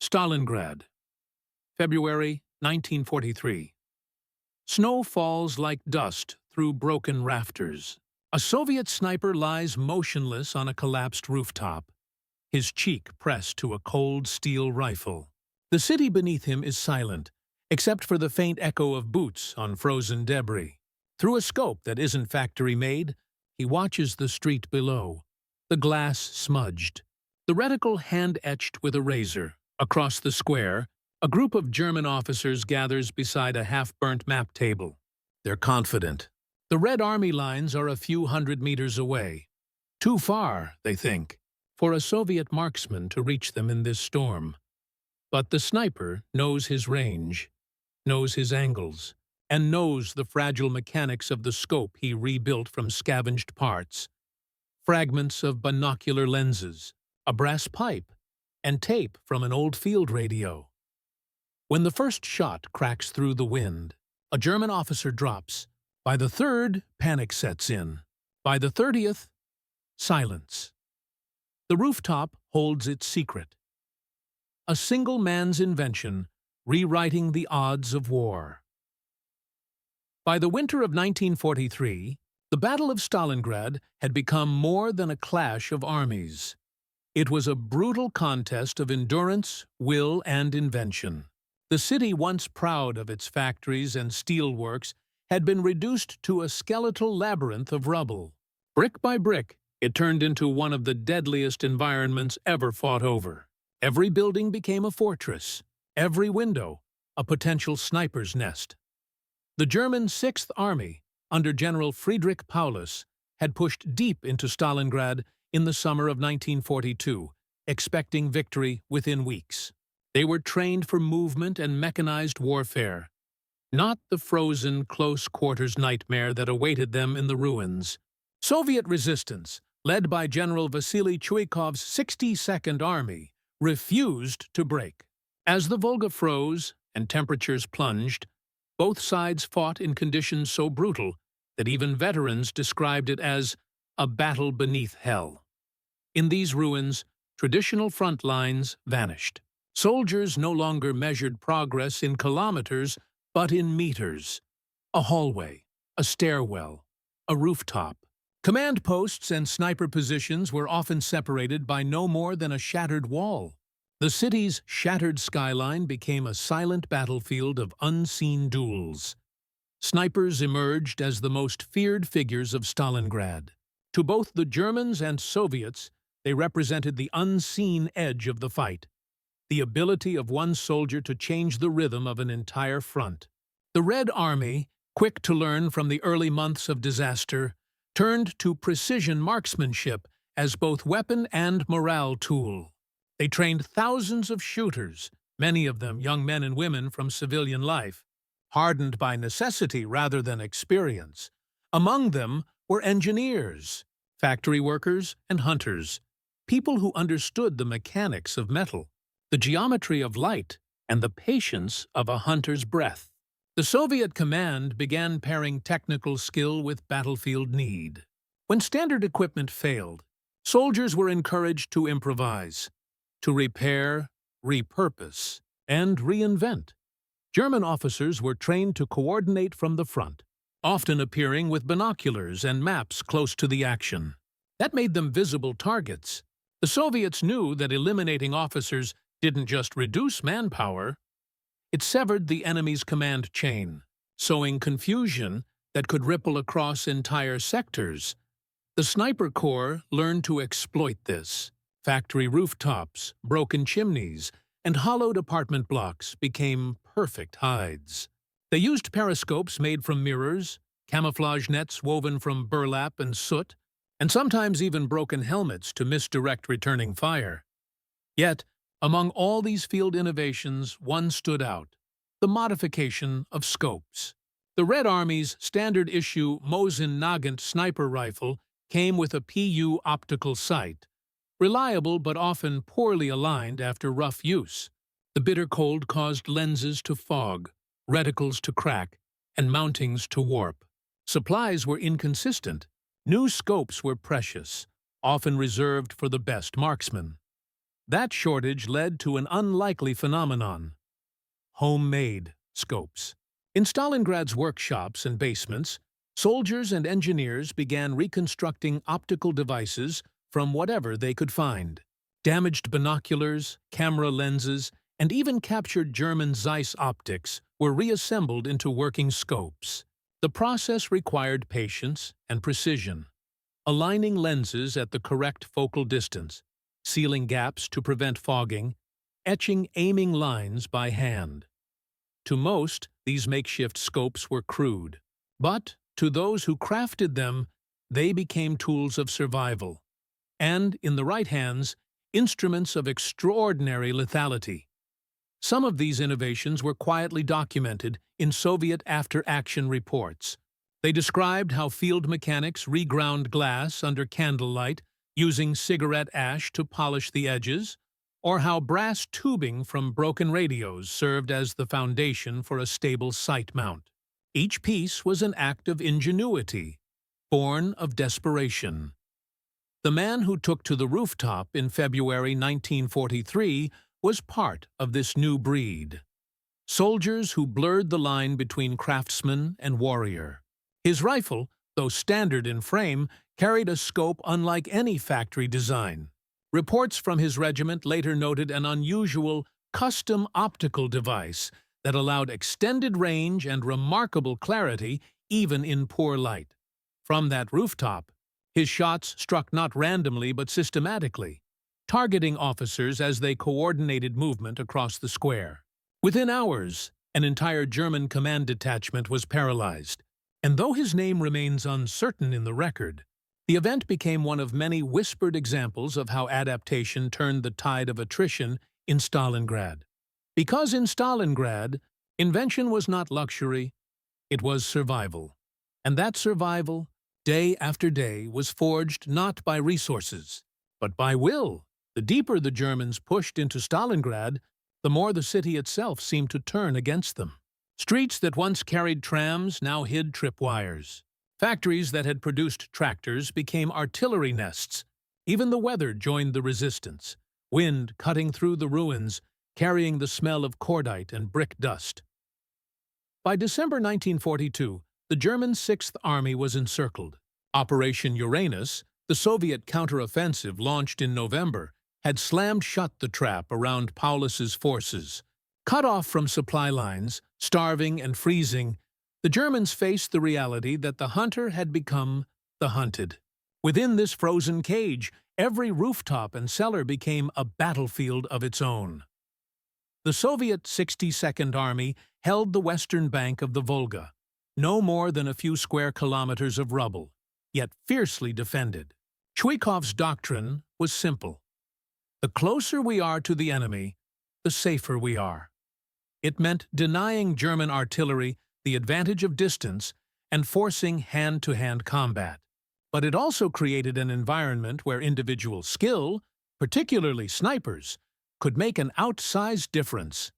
Stalingrad, February 1943. Snow falls like dust through broken rafters. A Soviet sniper lies motionless on a collapsed rooftop, his cheek pressed to a cold steel rifle. The city beneath him is silent, except for the faint echo of boots on frozen debris. Through a scope that isn't factory-made, he watches the street below, the glass smudged, the reticle hand-etched with a razor. Across the square, a group of German officers gathers beside a half-burnt map table. They're confident. The Red Army lines are a few hundred meters away. Too far, they think, for a Soviet marksman to reach them in this storm. But the sniper knows his range, knows his angles, and knows the fragile mechanics of the scope he rebuilt from scavenged parts. Fragments of binocular lenses, a brass pipe, and tape from an old field radio. When the first shot cracks through the wind, a German officer drops. By the third, panic sets in. By the 30th, silence. The rooftop holds its secret. A single man's invention, rewriting the odds of war. By the winter of 1943, the Battle of Stalingrad had become more than a clash of armies. It was a brutal contest of endurance, will, and invention. The city, once proud of its factories and steelworks, had been reduced to a skeletal labyrinth of rubble. Brick by brick, it turned into one of the deadliest environments ever fought over. Every building became a fortress, every window a potential sniper's nest. The German Sixth Army, under General Friedrich Paulus, had pushed deep into Stalingrad in the summer of 1942, expecting victory within weeks. They were trained for movement and mechanized warfare, not the frozen, close-quarters nightmare that awaited them in the ruins. Soviet resistance, led by General Vasily Chuikov's 62nd Army, refused to break. As the Volga froze and temperatures plunged, both sides fought in conditions so brutal that even veterans described it as a battle beneath hell. In these ruins, traditional front lines vanished. Soldiers no longer measured progress in kilometers, but in meters. A hallway, a stairwell, a rooftop. Command posts and sniper positions were often separated by no more than a shattered wall. The city's shattered skyline became a silent battlefield of unseen duels. Snipers emerged as the most feared figures of Stalingrad. To both the Germans and Soviets, they represented the unseen edge of the fight, the ability of one soldier to change the rhythm of an entire front. The Red Army, quick to learn from the early months of disaster, turned to precision marksmanship as both weapon and morale tool. They trained thousands of shooters, many of them young men and women from civilian life, hardened by necessity rather than experience. Among them were engineers, factory workers, and hunters, people who understood the mechanics of metal, the geometry of light, and the patience of a hunter's breath. The Soviet command began pairing technical skill with battlefield need. When standard equipment failed, soldiers were encouraged to improvise, to repair, repurpose, and reinvent. German officers were trained to coordinate from the front, often appearing with binoculars and maps close to the action. That made them visible targets. The Soviets knew that eliminating officers didn't just reduce manpower, it severed the enemy's command chain, sowing confusion that could ripple across entire sectors. The Sniper Corps learned to exploit this. Factory rooftops, broken chimneys, and hollowed apartment blocks became perfect hides. They used periscopes made from mirrors, camouflage nets woven from burlap and soot, and sometimes even broken helmets to misdirect returning fire. Yet, among all these field innovations, one stood out: the modification of scopes. The Red Army's standard-issue Mosin-Nagant sniper rifle came with a PU optical sight, reliable but often poorly aligned after rough use. The bitter cold caused lenses to fog, reticles to crack, and mountings to warp. Supplies were inconsistent. New scopes were precious, often reserved for the best marksmen. That shortage led to an unlikely phenomenon: homemade scopes. In Stalingrad's workshops and basements, soldiers and engineers began reconstructing optical devices from whatever they could find. Damaged binoculars, camera lenses, and even captured German Zeiss optics were reassembled into working scopes. The process required patience and precision, aligning lenses at the correct focal distance, sealing gaps to prevent fogging, etching aiming lines by hand. To most, these makeshift scopes were crude, but to those who crafted them, they became tools of survival, and, in the right hands, instruments of extraordinary lethality. Some of these innovations were quietly documented in Soviet after-action reports. They described how field mechanics reground glass under candlelight using cigarette ash to polish the edges, or how brass tubing from broken radios served as the foundation for a stable sight mount. Each piece was an act of ingenuity, born of desperation. The man who took to the rooftop in February 1943 was part of this new breed. Soldiers who blurred the line between craftsman and warrior. His rifle, though standard in frame, carried a scope unlike any factory design. Reports from his regiment later noted an unusual, custom optical device that allowed extended range and remarkable clarity even in poor light. From that rooftop, his shots struck not randomly but systematically, targeting officers as they coordinated movement across the square. Within hours, an entire German command detachment was paralyzed, and though his name remains uncertain in the record, the event became one of many whispered examples of how adaptation turned the tide of attrition in Stalingrad. Because in Stalingrad, invention was not luxury, it was survival. And that survival, day after day, was forged not by resources, but by will. The deeper the Germans pushed into Stalingrad, the more the city itself seemed to turn against them. Streets that once carried trams now hid tripwires. Factories that had produced tractors became artillery nests. Even the weather joined the resistance, wind cutting through the ruins, carrying the smell of cordite and brick dust. By December 1942, the German Sixth Army was encircled. Operation Uranus, the Soviet counteroffensive launched in November, had slammed shut the trap around Paulus's forces. Cut off from supply lines, starving and freezing, the Germans faced the reality that the hunter had become the hunted. Within this frozen cage, every rooftop and cellar became a battlefield of its own. The Soviet 62nd Army held the western bank of the Volga, no more than a few square kilometers of rubble, yet fiercely defended. Chuikov's doctrine was simple. The closer we are to the enemy, the safer we are. It meant denying German artillery the advantage of distance and forcing hand-to-hand combat. But it also created an environment where individual skill, particularly snipers, could make an outsized difference.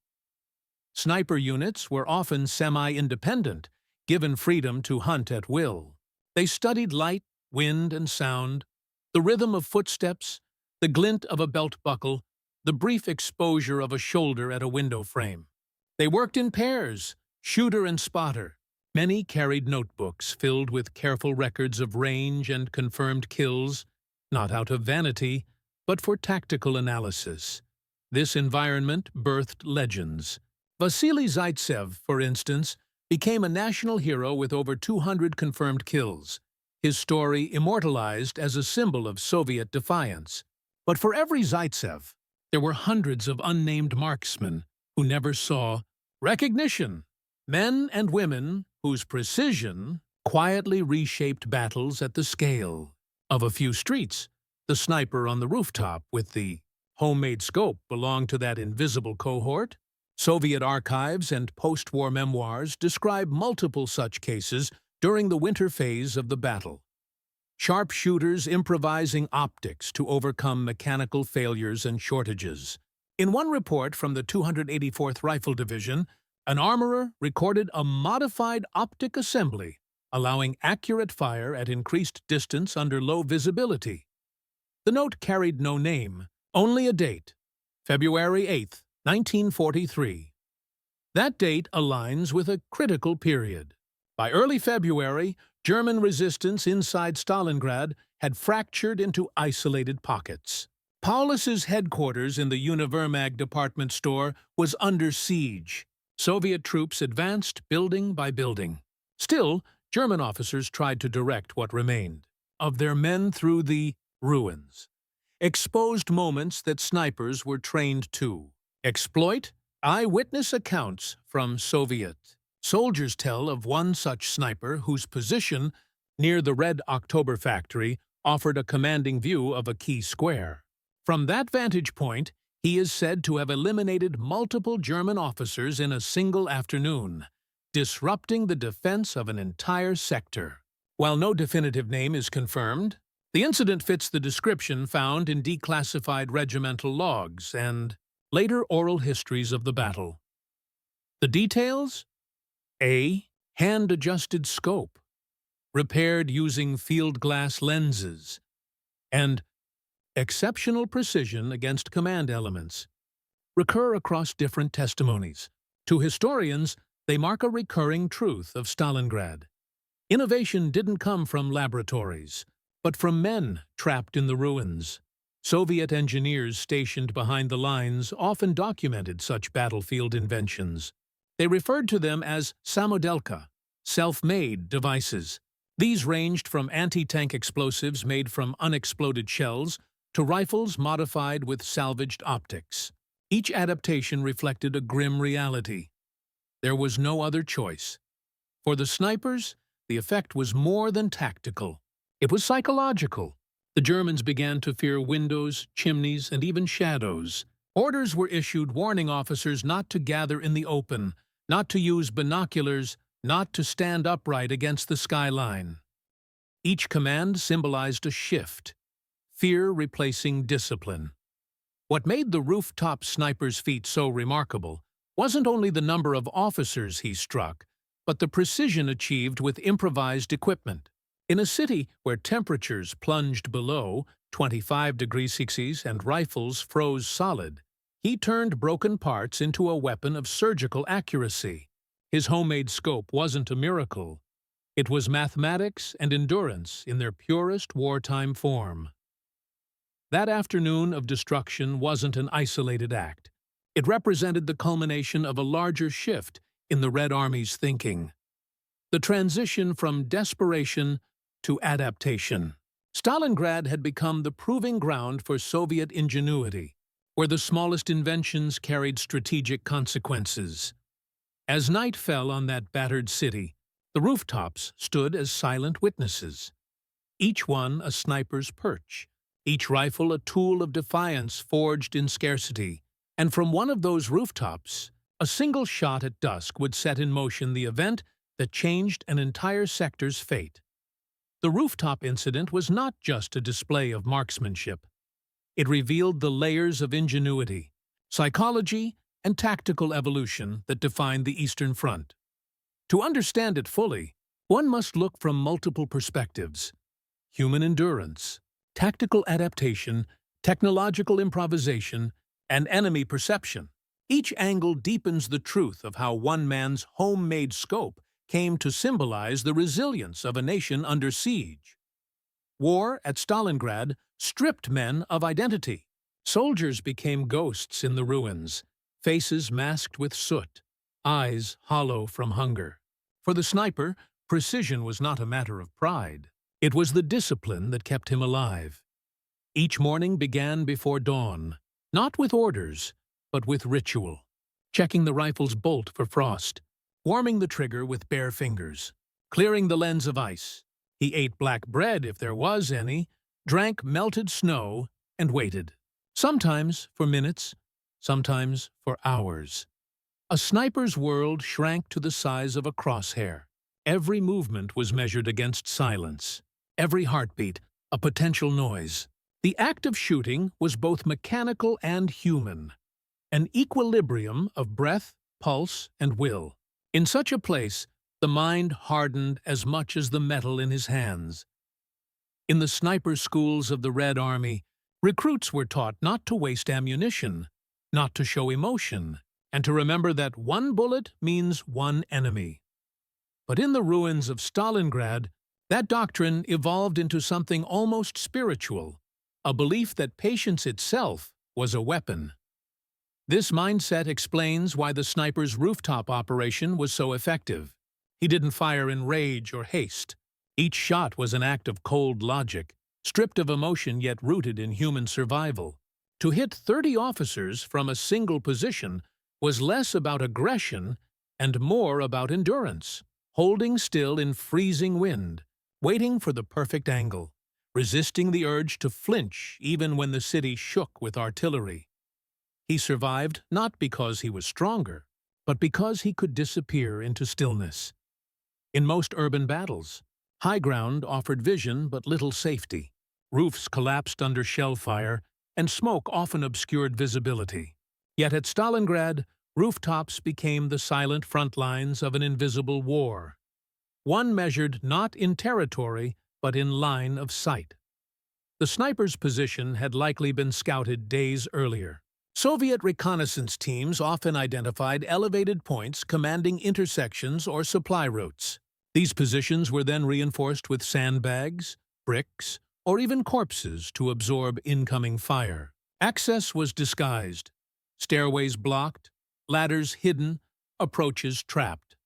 Sniper units were often semi-independent, given freedom to hunt at will. They studied light, wind, and sound, the rhythm of footsteps, the glint of a belt buckle, the brief exposure of a shoulder at a window frame. They worked in pairs, shooter and spotter. Many carried notebooks filled with careful records of range and confirmed kills, not out of vanity, but for tactical analysis. This environment birthed legends. Vasily Zaitsev, for instance, became a national hero with over 200 confirmed kills, his story immortalized as a symbol of Soviet defiance. But for every Zaitsev, there were hundreds of unnamed marksmen who never saw recognition. Men and women whose precision quietly reshaped battles at the scale of a few streets. The sniper on the rooftop with the homemade scope belonged to that invisible cohort. Soviet archives and post-war memoirs describe multiple such cases during the winter phase of the battle. Sharpshooters improvising optics to overcome mechanical failures and shortages. In one report from the 284th Rifle Division, an armorer recorded a modified optic assembly, allowing accurate fire at increased distance under low visibility. The note carried no name, only a date, February 8, 1943. That date aligns with a critical period. By early February, German resistance inside Stalingrad had fractured into isolated pockets. Paulus's headquarters in the Univermag department store was under siege. Soviet troops advanced building by building. Still, German officers tried to direct what remained of their men through the ruins. Exposed moments that snipers were trained to exploit. Eyewitness accounts from Soviet soldiers tell of one such sniper whose position near the Red October factory offered a commanding view of a key square. From that vantage point, he is said to have eliminated multiple German officers in a single afternoon, disrupting the defense of an entire sector. While no definitive name is confirmed, the incident fits the description found in declassified regimental logs and later oral histories of the battle. The details? A. Hand-adjusted scope, repaired using field glass lenses, and exceptional precision against command elements, recur across different testimonies. To historians, they mark a recurring truth of Stalingrad. Innovation didn't come from laboratories, but from men trapped in the ruins. Soviet engineers stationed behind the lines often documented such battlefield inventions. They referred to them as samodelka, self-made devices. These ranged from anti-tank explosives made from unexploded shells to rifles modified with salvaged optics. Each adaptation reflected a grim reality. There was no other choice. For the snipers, the effect was more than tactical. It was psychological. The Germans began to fear windows, chimneys, and even shadows. Orders were issued warning officers not to gather in the open, not to use binoculars, not to stand upright against the skyline. Each command symbolized a shift, fear replacing discipline. What made the Rooftop sniper's feat so remarkable wasn't only the number of officers he struck, but the precision achieved with improvised equipment. In a city where temperatures plunged below 25 degrees Celsius and rifles froze solid, he turned broken parts into a weapon of surgical accuracy. His homemade scope wasn't a miracle. It was mathematics and endurance in their purest wartime form. That afternoon of destruction wasn't an isolated act. It represented the culmination of a larger shift in the Red Army's thinking. The transition from desperation to adaptation. Stalingrad had become the proving ground for Soviet ingenuity, where the smallest inventions carried strategic consequences. As night fell on that battered city, the rooftops stood as silent witnesses. Each one a sniper's perch, each rifle a tool of defiance forged in scarcity, and from one of those rooftops, a single shot at dusk would set in motion the event that changed an entire sector's fate. The rooftop incident was not just a display of marksmanship. It revealed the layers of ingenuity, psychology, and tactical evolution that defined the Eastern Front. To understand it fully, one must look from multiple perspectives: human endurance, tactical adaptation, technological improvisation, and enemy perception. Each angle deepens the truth of how one man's homemade scope came to symbolize the resilience of a nation under siege. War at Stalingrad stripped men of identity. Soldiers became ghosts in the ruins, faces masked with soot, eyes hollow from hunger. For the sniper, precision was not a matter of pride. It was the discipline that kept him alive. Each morning began before dawn, not with orders, but with ritual. Checking the rifle's bolt for frost, warming the trigger with bare fingers, clearing the lens of ice. He ate black bread if there was any, drank melted snow, and waited. Sometimes for minutes, sometimes for hours. A sniper's world shrank to the size of a crosshair. Every movement was measured against silence. Every heartbeat, a potential noise. The act of shooting was both mechanical and human, an equilibrium of breath, pulse, and will. In such a place, the mind hardened as much as the metal in his hands. In the sniper schools of the Red Army, recruits were taught not to waste ammunition, not to show emotion, and to remember that one bullet means one enemy. But in the ruins of Stalingrad, that doctrine evolved into something almost spiritual, a belief that patience itself was a weapon. This mindset explains why the sniper's rooftop operation was so effective. He didn't fire in rage or haste. Each shot was an act of cold logic, stripped of emotion yet rooted in human survival. To hit 30 officers from a single position was less about aggression and more about endurance, holding still in freezing wind, waiting for the perfect angle, resisting the urge to flinch even when the city shook with artillery. He survived not because he was stronger, but because he could disappear into stillness. In most urban battles, high ground offered vision but little safety. Roofs collapsed under shell fire, and smoke often obscured visibility. Yet at Stalingrad, rooftops became the silent front lines of an invisible war. One measured not in territory, but in line of sight. The sniper's position had likely been scouted days earlier. Soviet reconnaissance teams often identified elevated points commanding intersections or supply routes. These positions were then reinforced with sandbags, bricks, or even corpses to absorb incoming fire. Access was disguised, stairways blocked, ladders hidden, approaches trapped.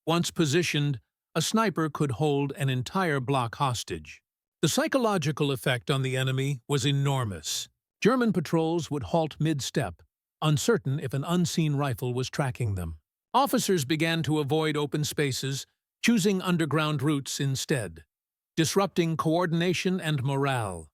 Once positioned, a sniper could hold an entire block hostage. The psychological effect on the enemy was enormous. German patrols would halt mid-step, uncertain if an unseen rifle was tracking them. Officers began to avoid open spaces, choosing underground routes instead, disrupting coordination and morale.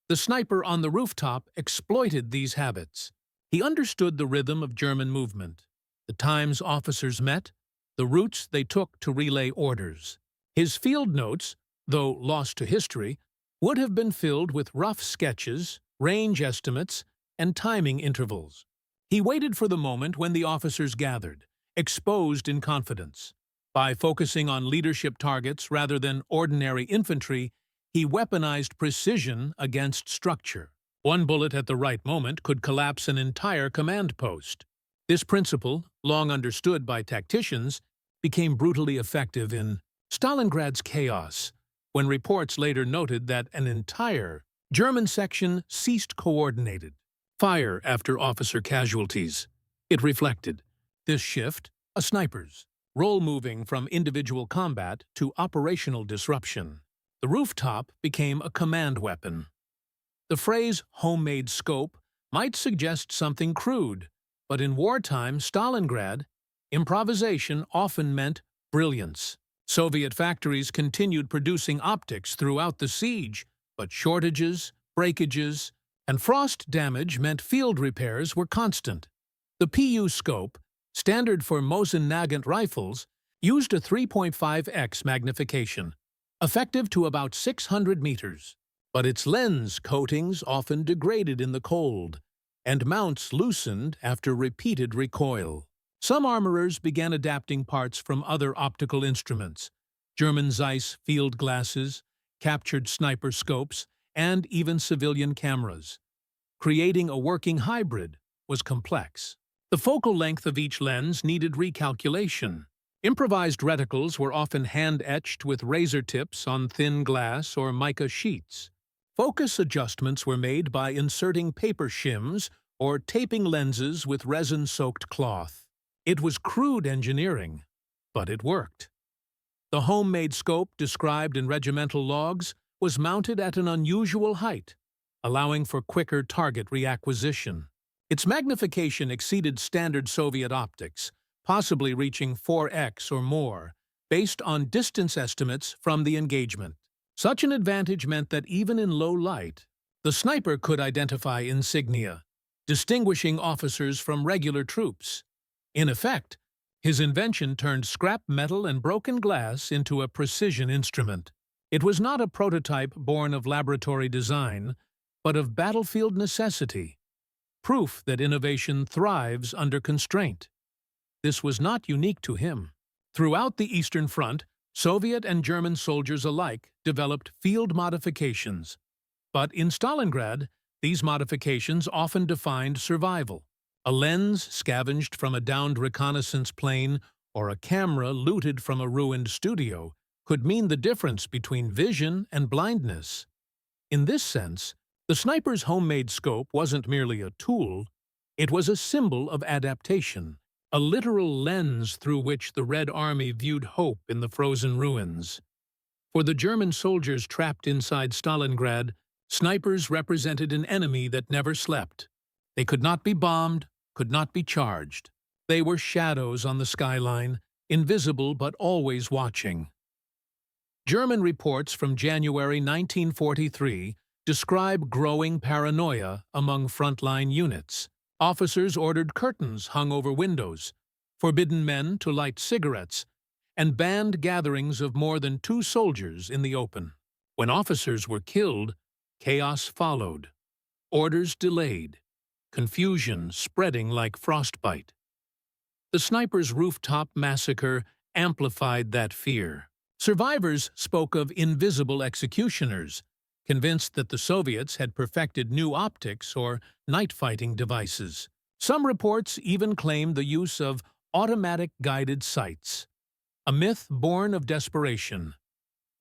The sniper on the rooftop exploited these habits. He understood the rhythm of German movement, the times officers met, the routes they took to relay orders. His field notes, though lost to history, would have been filled with rough sketches, range estimates, and timing intervals. He waited for the moment when the officers gathered, exposed in confidence. By focusing on leadership targets rather than ordinary infantry, he weaponized precision against structure. One bullet at the right moment could collapse an entire command post. This principle, long understood by tacticians, became brutally effective in Stalingrad's chaos, when reports later noted that an entire German section ceased coordinated fire after officer casualties. It reflected this shift, a sniper's role moving from individual combat to operational disruption. The rooftop became a command weapon. The phrase homemade scope might suggest something crude, but in wartime Stalingrad, improvisation often meant brilliance. Soviet factories continued producing optics throughout the siege, but shortages, breakages, and frost damage meant field repairs were constant. The PU scope, standard for Mosin-Nagant rifles, used a 3.5x magnification, effective to about 600 meters. But its lens coatings often degraded in the cold, and mounts loosened after repeated recoil. Some armorers began adapting parts from other optical instruments, German Zeiss field glasses, captured sniper scopes, and even civilian cameras. Creating a working hybrid was complex. The focal length of each lens needed recalculation. Improvised reticles were often hand-etched with razor tips on thin glass or mica sheets. Focus adjustments were made by inserting paper shims or taping lenses with resin-soaked cloth. It was crude engineering, but it worked. The homemade scope described in regimental logs was mounted at an unusual height, allowing for quicker target reacquisition. Its magnification exceeded standard Soviet optics, possibly reaching 4x or more, based on distance estimates from the engagement. Such an advantage meant that even in low light, the sniper could identify insignia, distinguishing officers from regular troops. In effect, his invention turned scrap metal and broken glass into a precision instrument. It was not a prototype born of laboratory design, but of battlefield necessity, proof that innovation thrives under constraint. This was not unique to him. Throughout the Eastern Front, Soviet and German soldiers alike developed field modifications. But in Stalingrad, these modifications often defined survival. A lens scavenged from a downed reconnaissance plane or a camera looted from a ruined studio could mean the difference between vision and blindness. In this sense, the sniper's homemade scope wasn't merely a tool, it was a symbol of adaptation, a literal lens through which the Red Army viewed hope in the frozen ruins. For the German soldiers trapped inside Stalingrad, snipers represented an enemy that never slept. They could not be bombed, could not be charged. They were shadows on the skyline, invisible but always watching. German reports from January 1943 describe growing paranoia among frontline units. Officers ordered curtains hung over windows, forbidden men to light cigarettes, and banned gatherings of more than 2 soldiers in the open. When officers were killed, chaos followed. Orders delayed, confusion spreading like frostbite. The sniper's rooftop massacre amplified that fear. Survivors spoke of invisible executioners, convinced that the Soviets had perfected new optics or night-fighting devices. Some reports even claimed the use of automatic guided sights, a myth born of desperation.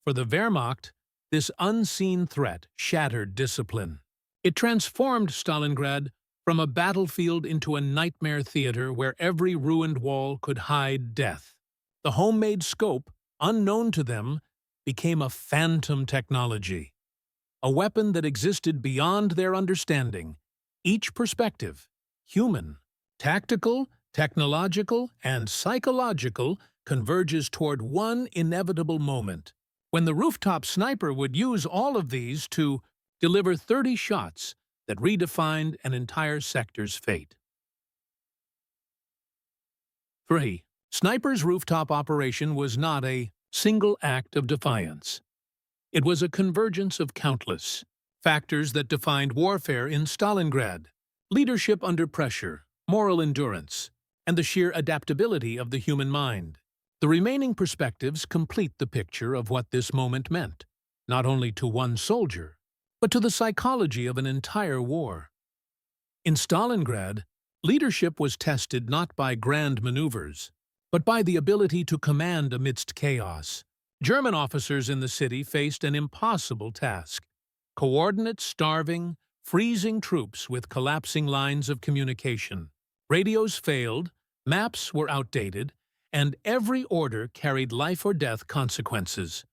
For the Wehrmacht, this unseen threat shattered discipline. It transformed Stalingrad from a battlefield into a nightmare theater where every ruined wall could hide death. The homemade scope, unknown to them, became a phantom technology, a weapon that existed beyond their understanding. Each perspective, human, tactical, technological, and psychological, converges toward one inevitable moment, when the rooftop sniper would use all of these to deliver 30 shots that redefined an entire sector's fate. 3. Sniper's rooftop operation was not a single act of defiance. It was a convergence of countless factors that defined warfare in Stalingrad: leadership under pressure, moral endurance, and the sheer adaptability of the human mind. The remaining perspectives complete the picture of what this moment meant, not only to one soldier, but to the psychology of an entire war. In Stalingrad, leadership was tested not by grand maneuvers, but by the ability to command amidst chaos. German officers in the city faced an impossible task: coordinate starving, freezing troops with collapsing lines of communication. Radios failed, maps were outdated, and every order carried life-or-death consequences.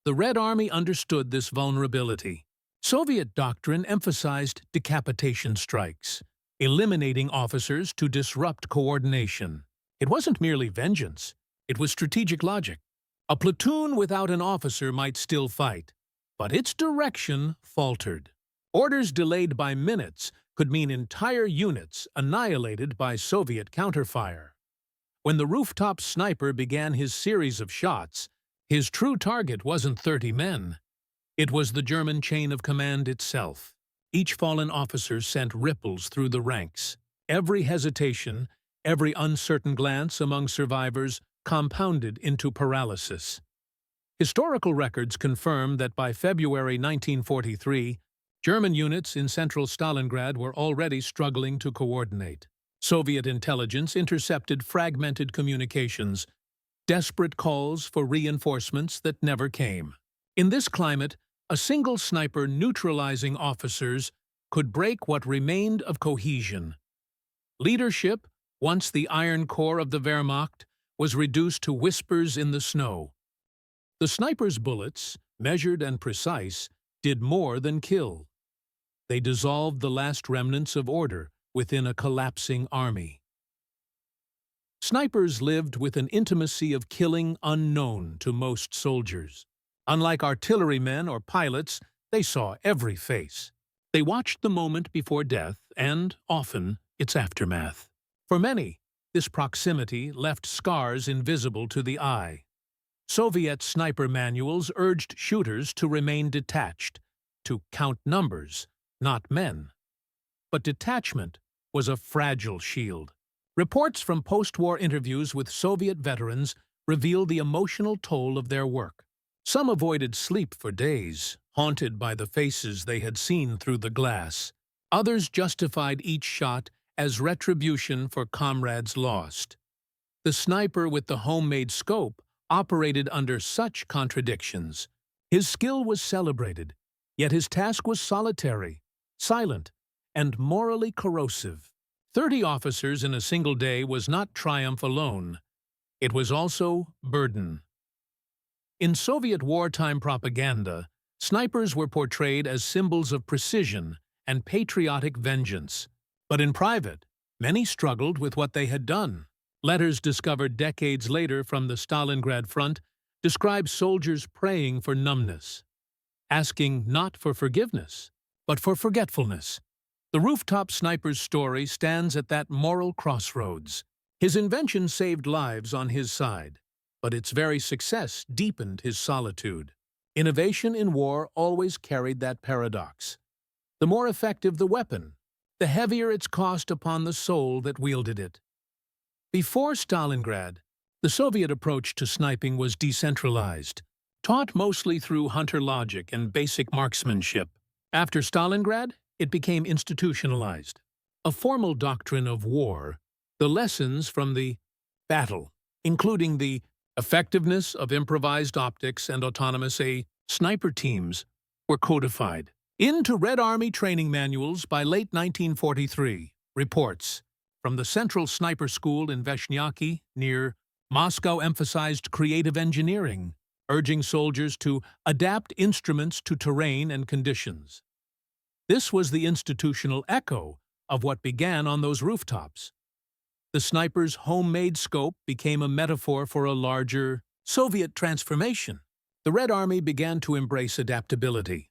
The Red Army understood this vulnerability. Soviet doctrine emphasized decapitation strikes, eliminating officers to disrupt coordination. It wasn't merely vengeance, it was strategic logic. A platoon without an officer might still fight, but its direction faltered. Orders delayed by minutes could mean entire units annihilated by Soviet counterfire. When the rooftop sniper began his series of shots, his true target wasn't 30 men. It was the German chain of command itself. Each fallen officer sent ripples through the ranks. Every hesitation, every uncertain glance among survivors compounded into paralysis. Historical records confirm that by February 1943, German units in central Stalingrad were already struggling to coordinate. Soviet intelligence intercepted fragmented communications, desperate calls for reinforcements that never came. In this climate, a single sniper neutralizing officers could break what remained of cohesion. Leadership, once the iron core of the Wehrmacht, was reduced to whispers in the snow. The sniper's bullets, measured and precise, did more than kill. They dissolved the last remnants of order within a collapsing army. Snipers lived with an intimacy of killing unknown to most soldiers. Unlike artillerymen or pilots, they saw every face. They watched the moment before death and, often, its aftermath. For many, this proximity left scars invisible to the eye. Soviet sniper manuals urged shooters to remain detached, to count numbers, not men. But detachment was a fragile shield. Reports from post-war interviews with Soviet veterans revealed the emotional toll of their work. Some avoided sleep for days, haunted by the faces they had seen through the glass. Others justified each shot as retribution for comrades lost. The sniper with the homemade scope operated under such contradictions. His skill was celebrated, yet his task was solitary, silent, and morally corrosive. 30 officers in a single day was not triumph alone. It was also burden. In Soviet wartime propaganda, snipers were portrayed as symbols of precision and patriotic vengeance. But in private, many struggled with what they had done. Letters discovered decades later from the Stalingrad front describe soldiers praying for numbness, asking not for forgiveness, but for forgetfulness. The Rooftop sniper's story stands at that moral crossroads. His invention saved lives on his side, but its very success deepened his solitude. Innovation in war always carried that paradox. The more effective the weapon, the heavier its cost upon the soul that wielded it. Before Stalingrad, the Soviet approach to sniping was decentralized, taught mostly through hunter logic and basic marksmanship. After Stalingrad, it became institutionalized. A formal doctrine of war, the lessons from the battle, including the effectiveness of improvised optics and autonomous sniper teams, were codified into Red Army training manuals by late 1943. Reports from the Central Sniper School in Veshnyaky, near Moscow, emphasized creative engineering, urging soldiers to adapt instruments to terrain and conditions. This was the institutional echo of what began on those rooftops. The sniper's homemade scope became a metaphor for a larger Soviet transformation. The Red Army began to embrace adaptability,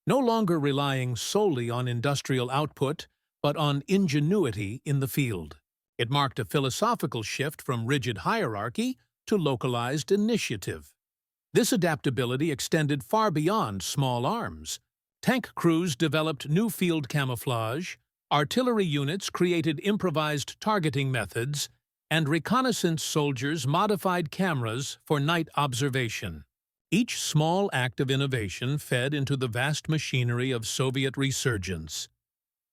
no longer relying solely on industrial output, but on ingenuity in the field. It marked a philosophical shift from rigid hierarchy to localized initiative. This adaptability extended far beyond small arms. Tank crews developed new field camouflage, artillery units created improvised targeting methods, and reconnaissance soldiers modified cameras for night observation. Each small act of innovation fed into the vast machinery of Soviet resurgence.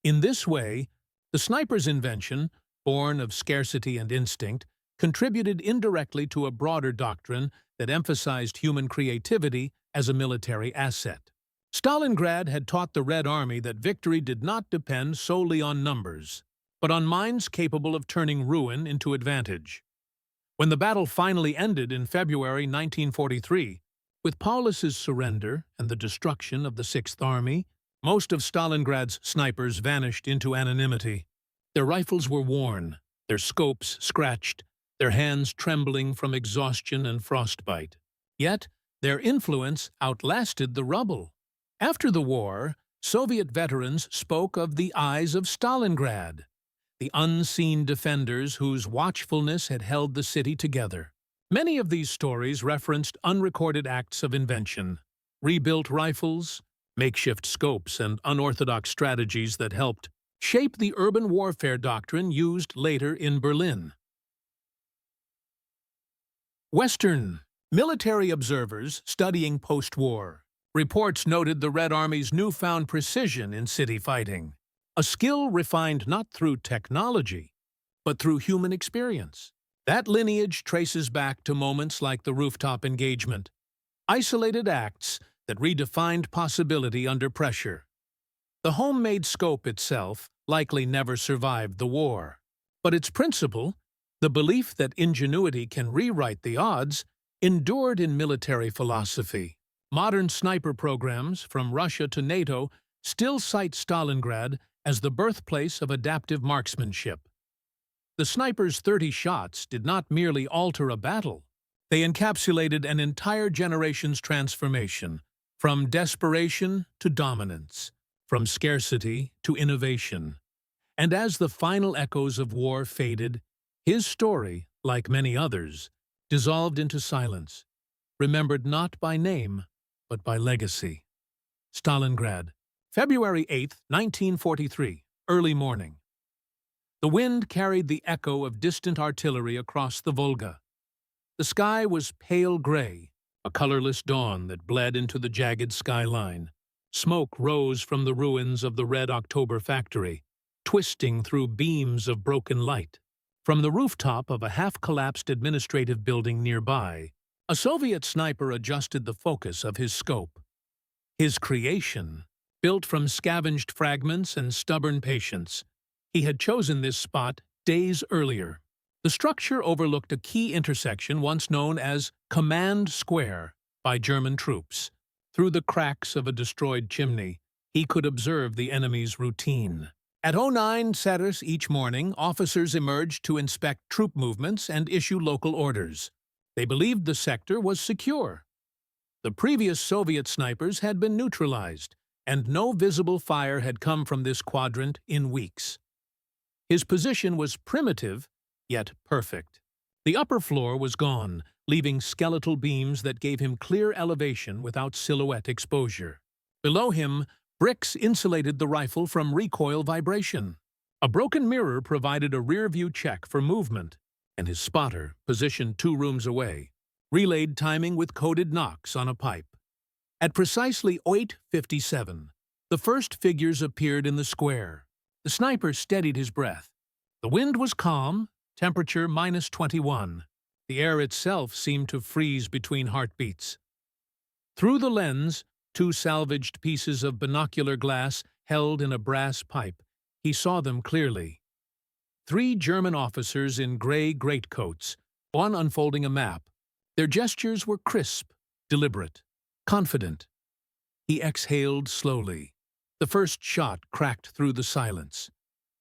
In this way, the sniper's invention, born of scarcity and instinct, contributed indirectly to a broader doctrine that emphasized human creativity as a military asset. Stalingrad had taught the Red Army that victory did not depend solely on numbers, but on minds capable of turning ruin into advantage. When the battle finally ended in February 1943, with Paulus's surrender and the destruction of the Sixth Army, most of Stalingrad's snipers vanished into anonymity. Their rifles were worn, their scopes scratched, their hands trembling from exhaustion and frostbite. Yet, their influence outlasted the rubble. After the war, Soviet veterans spoke of the eyes of Stalingrad, the unseen defenders whose watchfulness had held the city together. Many of these stories referenced unrecorded acts of invention, rebuilt rifles, makeshift scopes, and unorthodox strategies that helped shape the urban warfare doctrine used later in Berlin. Western military observers studying post-war reports noted the Red Army's newfound precision in city fighting, a skill refined not through technology, but through human experience. That lineage traces back to moments like the Rooftop engagement, isolated acts that redefined possibility under pressure. The homemade scope itself likely never survived the war, but its principle, the belief that ingenuity can rewrite the odds, endured in military philosophy. Modern sniper programs, from Russia to NATO, still cite Stalingrad as the birthplace of adaptive marksmanship. The sniper's 30 shots did not merely alter a battle. They encapsulated an entire generation's transformation, from desperation to dominance, from scarcity to innovation. And as the final echoes of war faded, his story, like many others, dissolved into silence, remembered not by name, but by legacy. Stalingrad, February 8, 1943, early morning. The wind carried the echo of distant artillery across the Volga. The sky was pale gray, a colorless dawn that bled into the jagged skyline. Smoke rose from the ruins of the Red October factory. twisting through beams of broken light. From the rooftop of a half-collapsed administrative building nearby, a Soviet sniper adjusted the focus of his scope. His creation, built from scavenged fragments and stubborn patience, he had chosen this spot days earlier. The structure overlooked a key intersection once known as Command Square by German troops. Through the cracks of a destroyed chimney, he could observe the enemy's routine. At 09 Ceres each morning, officers emerged to inspect troop movements and issue local orders. They believed the sector was secure. The previous Soviet snipers had been neutralized, and no visible fire had come from this quadrant in weeks. His position was primitive, yet perfect. The upper floor was gone, leaving skeletal beams that gave him clear elevation without silhouette exposure. Below him, bricks insulated the rifle from recoil vibration. A broken mirror provided a rear-view check for movement, and his spotter, positioned 2 rooms away, relayed timing with coded knocks on a pipe. At precisely 8:57, the first figures appeared in the square. The sniper steadied his breath. The wind was calm, temperature -21. The air itself seemed to freeze between heartbeats. Through the lens, 2 salvaged pieces of binocular glass held in a brass pipe, he saw them clearly. 3 German officers in gray greatcoats, one unfolding a map. Their gestures were crisp, deliberate, confident. He exhaled slowly. The first shot cracked through the silence.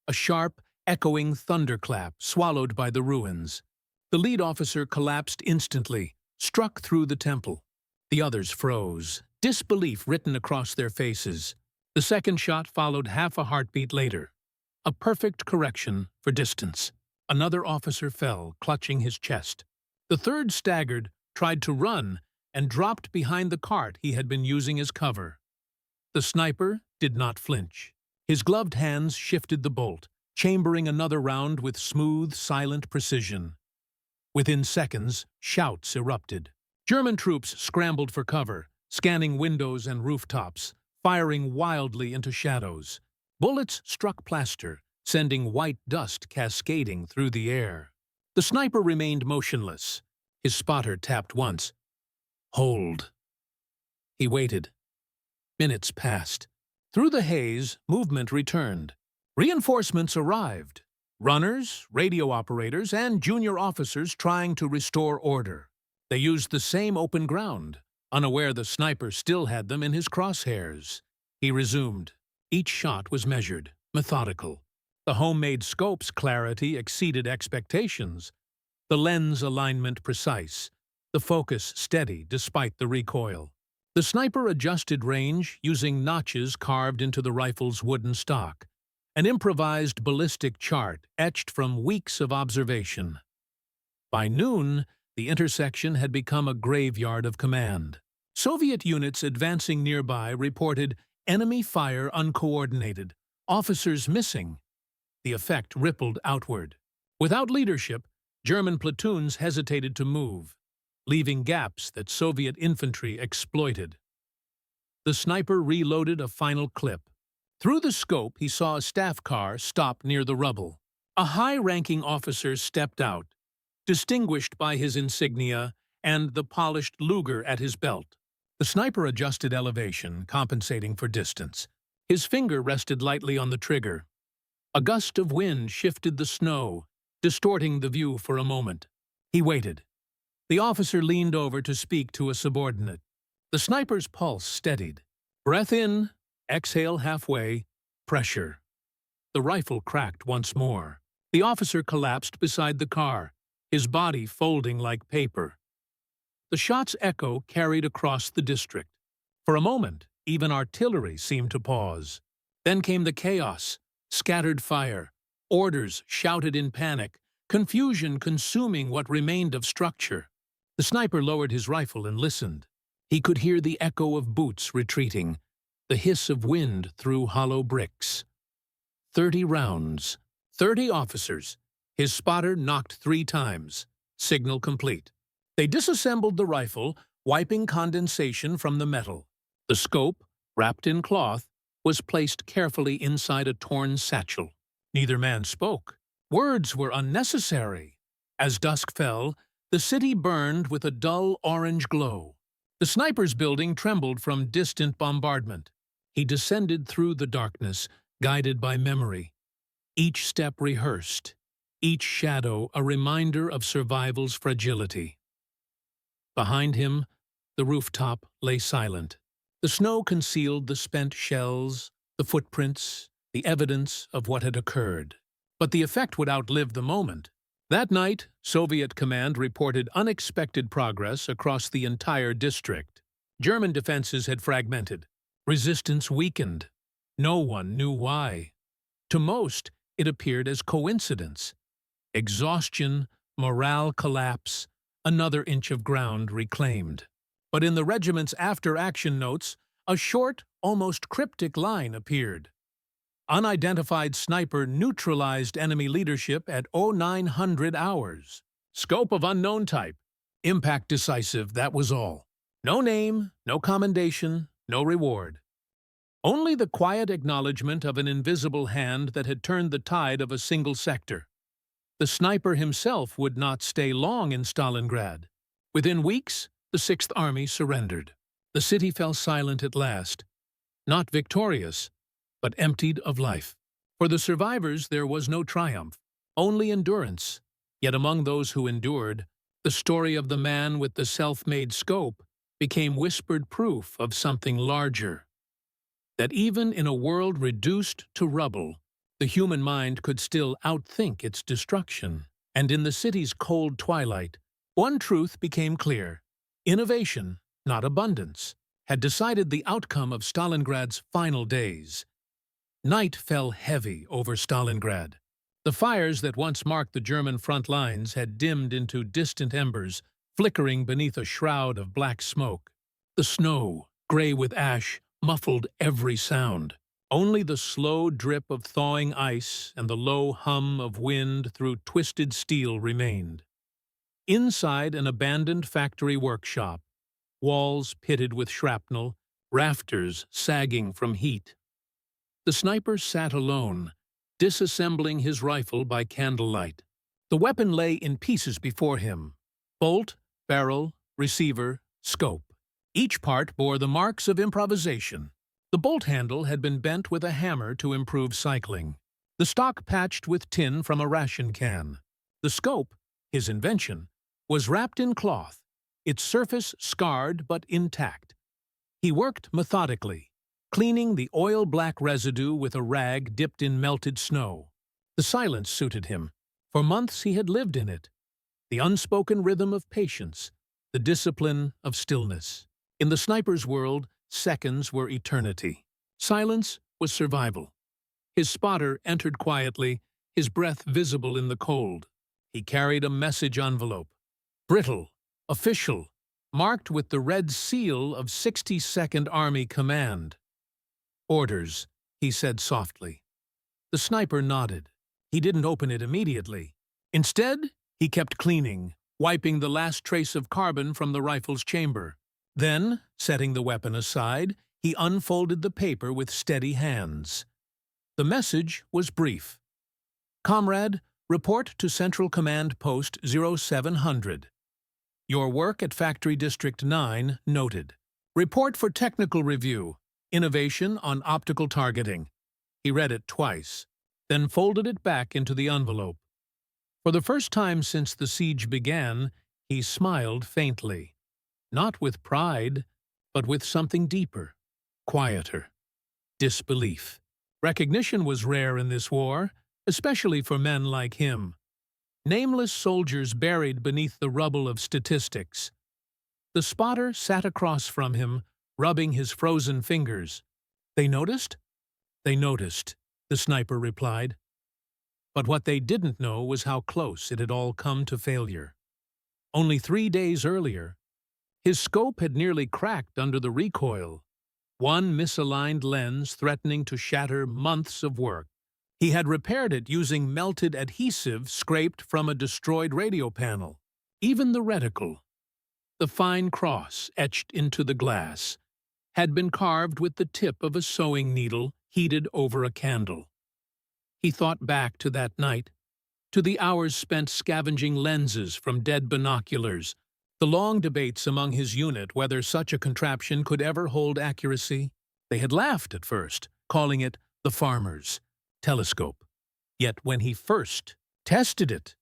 A sharp, echoing thunderclap swallowed by the ruins. The lead officer collapsed instantly, struck through the temple. The others froze, disbelief written across their faces. The second shot followed half a heartbeat later. A perfect correction for distance. Another officer fell, clutching his chest. The third staggered, tried to run, and dropped behind the cart he had been using as cover. The sniper did not flinch. His gloved hands shifted the bolt, chambering another round with smooth, silent precision. Within seconds, shouts erupted. German troops scrambled for cover, scanning windows and rooftops, firing wildly into shadows. Bullets struck plaster, sending white dust cascading through the air. The sniper remained motionless. His spotter tapped once. "Hold." He waited. Minutes passed. Through the haze, movement returned. Reinforcements arrived. Runners, radio operators, and junior officers trying to restore order. They used the same open ground, unaware the sniper still had them in his crosshairs. He resumed. Each shot was measured, methodical. The homemade scope's clarity exceeded expectations. The lens alignment precise. The focus steady despite the recoil. The sniper adjusted range using notches carved into the rifle's wooden stock. An improvised ballistic chart etched from weeks of observation. By noon, the intersection had become a graveyard of command. Soviet units advancing nearby reported enemy fire uncoordinated, officers missing. The effect rippled outward. Without leadership, German platoons hesitated to move, leaving gaps that Soviet infantry exploited. The sniper reloaded a final clip. Through the scope, he saw a staff car stop near the rubble. A high-ranking officer stepped out, distinguished by his insignia and the polished Luger at his belt. The sniper adjusted elevation, compensating for distance. His finger rested lightly on the trigger. A gust of wind shifted the snow, distorting the view for a moment. He waited. The officer leaned over to speak to a subordinate. The sniper's pulse steadied. Breath in, exhale halfway, pressure. The rifle cracked once more. The officer collapsed beside the car, his body folding like paper. The shot's echo carried across the district. For a moment, even artillery seemed to pause. Then came the chaos, scattered fire, orders shouted in panic, confusion consuming what remained of structure. The sniper lowered his rifle and listened. He could hear the echo of boots retreating, the hiss of wind through hollow bricks. 30 rounds, 30 officers. His spotter knocked 3 times. Signal complete. They disassembled the rifle, wiping condensation from the metal. The scope, wrapped in cloth, was placed carefully inside a torn satchel. Neither man spoke. Words were unnecessary. As dusk fell, the city burned with a dull orange glow. The sniper's building trembled from distant bombardment. He descended through the darkness, guided by memory. Each step rehearsed, each shadow a reminder of survival's fragility. Behind him, the rooftop lay silent. The snow concealed the spent shells, the footprints, the evidence of what had occurred. But the effect would outlive the moment. That night, Soviet command reported unexpected progress across the entire district. German defenses had fragmented. Resistance weakened. No one knew why. To most, it appeared as coincidence. Exhaustion, morale collapse, another inch of ground reclaimed. But in the regiment's after-action notes, a short, almost cryptic line appeared. Unidentified sniper neutralized enemy leadership at 0900 hours. Scope of unknown type. Impact decisive, that was all. No name, no commendation, no reward. Only the quiet acknowledgement of an invisible hand that had turned the tide of a single sector. The sniper himself would not stay long in Stalingrad. Within weeks, the Sixth Army surrendered. The city fell silent at last. Not victorious, but emptied of life. For the survivors there was no triumph, only endurance. Yet among those who endured, the story of the man with the self-made scope became whispered proof of something larger. That even in a world reduced to rubble, the human mind could still outthink its destruction. And in the city's cold twilight, one truth became clear. Innovation, not abundance, had decided the outcome of Stalingrad's final days. Night fell heavy over Stalingrad. The fires that once marked the German front lines had dimmed into distant embers, flickering beneath a shroud of black smoke. The snow, gray with ash, muffled every sound. Only the slow drip of thawing ice and the low hum of wind through twisted steel remained. Inside an abandoned factory workshop, walls pitted with shrapnel, rafters sagging from heat. The sniper sat alone, disassembling his rifle by candlelight. The weapon lay in pieces before him. Bolt, barrel, receiver, scope. Each part bore the marks of improvisation. The bolt handle had been bent with a hammer to improve cycling. The stock patched with tin from a ration can. The scope, his invention, was wrapped in cloth, its surface scarred but intact. He worked methodically, cleaning the oil-black residue with a rag dipped in melted snow. The silence suited him. For months he had lived in it. The unspoken rhythm of patience, the discipline of stillness. In the sniper's world, seconds were eternity. Silence was survival. His spotter entered quietly, his breath visible in the cold. He carried a message envelope. Brittle, official, marked with the red seal of 62nd Army Command. "Orders," he said softly. The sniper nodded. He didn't open it immediately. Instead, he kept cleaning, wiping the last trace of carbon from the rifle's chamber. Then, setting the weapon aside, he unfolded the paper with steady hands. The message was brief. "Comrade, report to Central Command Post 0700. Your work at Factory District 9 noted. Report for technical review. Innovation on optical targeting." He read it twice, then folded it back into the envelope. For the first time since the siege began, he smiled faintly. Not with pride, but with something deeper, quieter. Disbelief. Recognition was rare in this war, especially for men like him. Nameless soldiers buried beneath the rubble of statistics. The spotter sat across from him, rubbing his frozen fingers. "They noticed?" "They noticed," the sniper replied. But what they didn't know was how close it had all come to failure. Only 3 days earlier, his scope had nearly cracked under the recoil, one misaligned lens threatening to shatter months of work. He had repaired it using melted adhesive scraped from a destroyed radio panel. Even the reticle, the fine cross etched into the glass, had been carved with the tip of a sewing needle heated over a candle. He thought back to that night, to the hours spent scavenging lenses from dead binoculars, the long debates among his unit whether such a contraption could ever hold accuracy. They had laughed at first, calling it the farmer's telescope. Yet when he first tested it,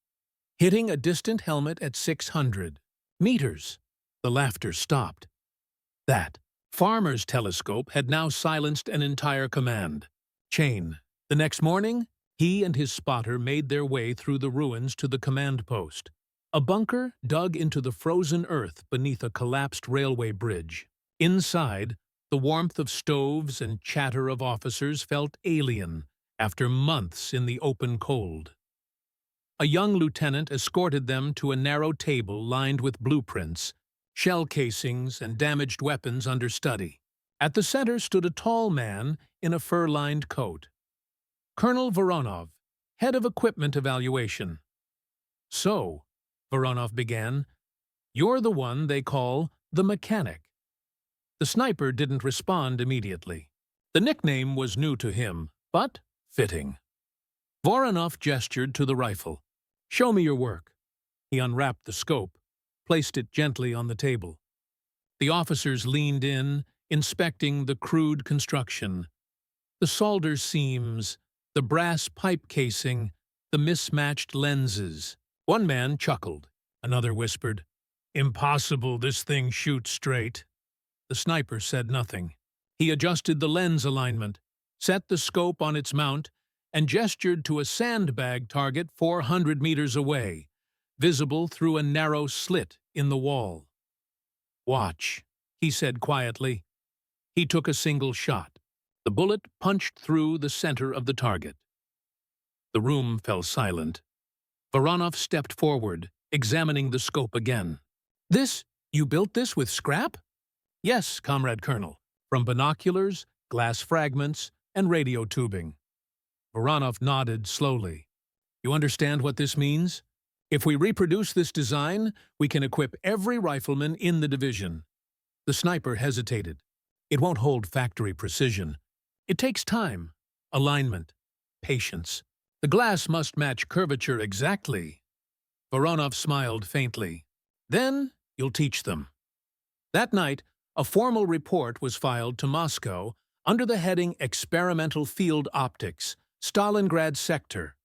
hitting a distant helmet at 600 meters, the laughter stopped. That farmer's telescope had now silenced an entire command chain. The next morning, he and his spotter made their way through the ruins to the command post, a bunker dug into the frozen earth beneath a collapsed railway bridge. Inside, the warmth of stoves and chatter of officers felt alien after months in the open cold. A young lieutenant escorted them to a narrow table lined with blueprints, shell casings, and damaged weapons under study. At the center stood a tall man in a fur-lined coat. Colonel Voronov, head of equipment evaluation. "So," Voronov began, "you're the one they call the mechanic." The sniper didn't respond immediately. The nickname was new to him, but fitting. Voronov gestured to the rifle. "Show me your work." He unwrapped the scope, placed it gently on the table. The officers leaned in, inspecting the crude construction. The solder seams, the brass pipe casing, the mismatched lenses. One man chuckled. Another whispered, "Impossible this thing shoots straight." The sniper said nothing. He adjusted the lens alignment, set the scope on its mount, and gestured to a sandbag target 400 meters away, visible through a narrow slit in the wall. "Watch," he said quietly. He took a single shot. The bullet punched through the center of the target. The room fell silent. Voronov stepped forward, examining the scope again. You built this with scrap?" "Yes, Comrade Colonel, from binoculars, glass fragments, and radio tubing." Voronov nodded slowly. "You understand what this means? If we reproduce this design, we can equip every rifleman in the division." The sniper hesitated. "It won't hold factory precision. It takes time, alignment, patience. The glass must match curvature exactly." Voronov smiled faintly. "Then you'll teach them." That night, a formal report was filed to Moscow under the heading Experimental Field Optics, Stalingrad Sector.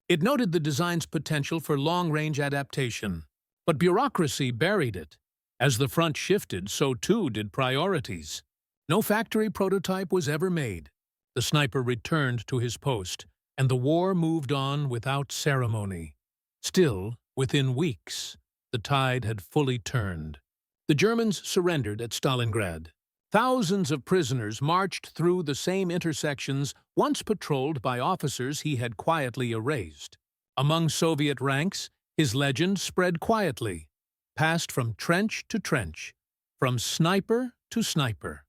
It noted the design's potential for long-range adaptation, but bureaucracy buried it. As the front shifted, so too did priorities. No factory prototype was ever made. The sniper returned to his post, and the war moved on without ceremony. Still, within weeks, the tide had fully turned. The Germans surrendered at Stalingrad. Thousands of prisoners marched through the same intersections once patrolled by officers he had quietly erased. Among Soviet ranks, his legend spread quietly, passed from trench to trench, from sniper to sniper.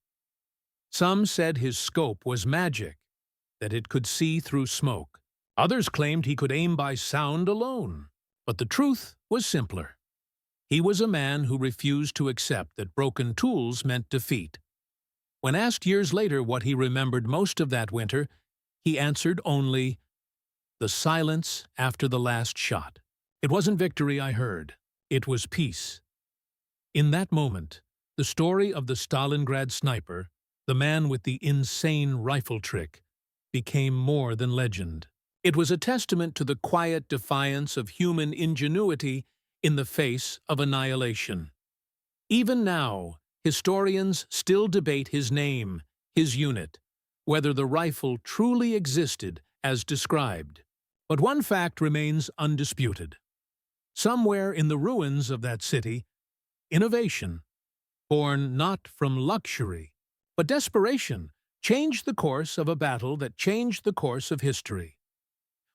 Some said his scope was magic, that it could see through smoke. Others claimed he could aim by sound alone. But the truth was simpler. He was a man who refused to accept that broken tools meant defeat. When asked years later what he remembered most of that winter, he answered only, "The silence after the last shot. It wasn't victory I heard. It was peace." In that moment, the story of the Stalingrad sniper, the man with the insane rifle trick, became more than legend. It was a testament to the quiet defiance of human ingenuity in the face of annihilation. Even now, historians still debate his name, his unit, whether the rifle truly existed as described. But one fact remains undisputed. Somewhere in the ruins of that city, innovation, born not from luxury, but desperation, changed the course of a battle that changed the course of history.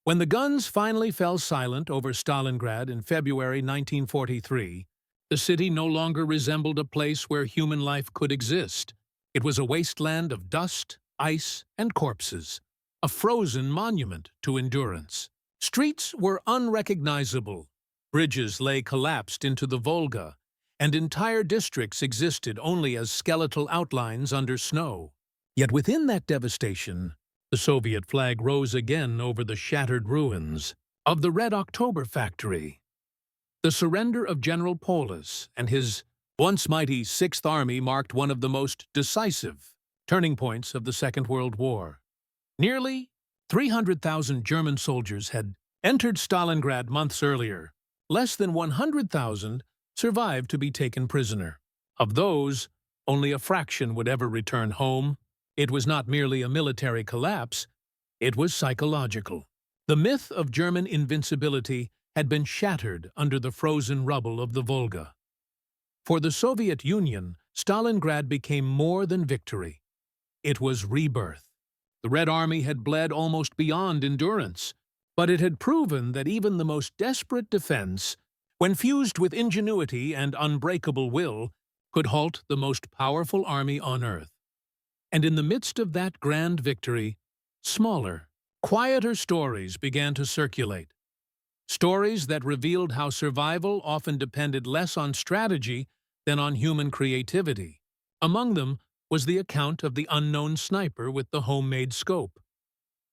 When the guns finally fell silent over Stalingrad in February 1943, the city no longer resembled a place where human life could exist. It was a wasteland of dust, ice, and corpses, a frozen monument to endurance. Streets were unrecognizable, bridges lay collapsed into the Volga, and entire districts existed only as skeletal outlines under snow. Yet within that devastation, The Soviet flag rose again over the shattered ruins of the Red October factory. The surrender of General Paulus and his once mighty Sixth Army marked one of the most decisive turning points of the Second World War. Nearly 300,000 German soldiers had entered Stalingrad months earlier. Less than 100,000 survived to be taken prisoner. Of those, only a fraction would ever return home. It was not merely a military collapse, it was psychological. The myth of German invincibility had been shattered under the frozen rubble of the Volga. For the Soviet Union, Stalingrad became more than victory. It was rebirth. The Red Army had bled almost beyond endurance, but it had proven that even the most desperate defense, when fused with ingenuity and unbreakable will, could halt the most powerful army on earth. And in the midst of that grand victory, smaller, quieter stories began to circulate. Stories that revealed how survival often depended less on strategy than on human creativity. Among them was the account of the unknown sniper with the homemade scope,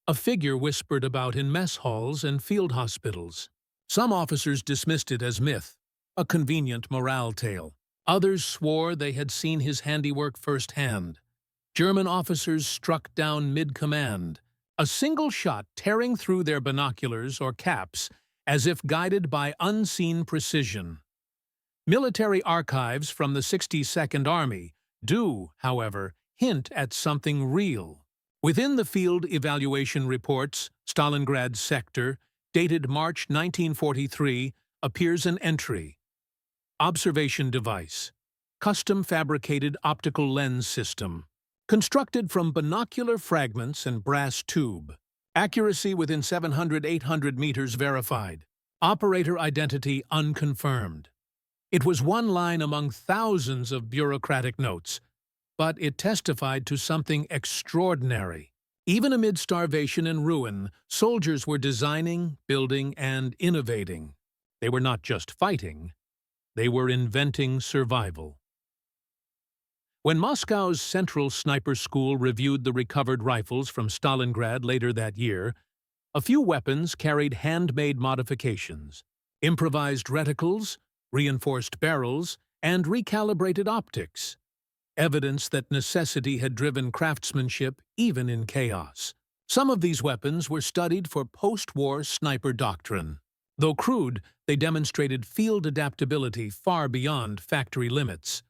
a figure whispered about in mess halls and field hospitals. Some officers dismissed it as myth, a convenient morale tale. Others swore they had seen his handiwork firsthand. German officers struck down mid-command, a single shot tearing through their binoculars or caps as if guided by unseen precision. Military archives from the 62nd Army do, however, hint at something real. Within the field evaluation reports, Stalingrad sector, dated March 1943, appears an entry. Observation device. Custom-fabricated optical lens system. Constructed from binocular fragments and brass tube. Accuracy within 700–800 meters verified. Operator identity unconfirmed. It was one line among thousands of bureaucratic notes, but it testified to something extraordinary. Even amid starvation and ruin, soldiers were designing, building, and innovating. They were not just fighting, they were inventing survival. When Moscow's Central Sniper School reviewed the recovered rifles from Stalingrad later that year, a few weapons carried handmade modifications, improvised reticles, reinforced barrels, and recalibrated optics, evidence that necessity had driven craftsmanship even in chaos. Some of these weapons were studied for post-war sniper doctrine. Though crude, they demonstrated field adaptability far beyond factory limits.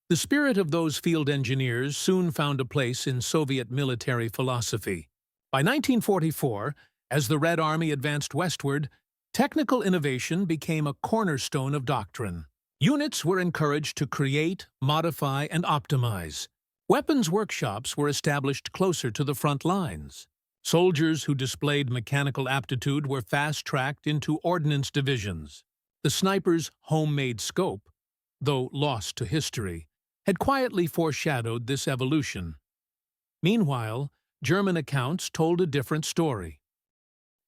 The spirit of those field engineers soon found a place in Soviet military philosophy. By 1944, as the Red Army advanced westward, technical innovation became a cornerstone of doctrine. Units were encouraged to create, modify, and optimize. Weapons workshops were established closer to the front lines. Soldiers who displayed mechanical aptitude were fast-tracked into ordnance divisions. The sniper's homemade scope, though lost to history, had quietly foreshadowed this evolution. Meanwhile, German accounts told a different story.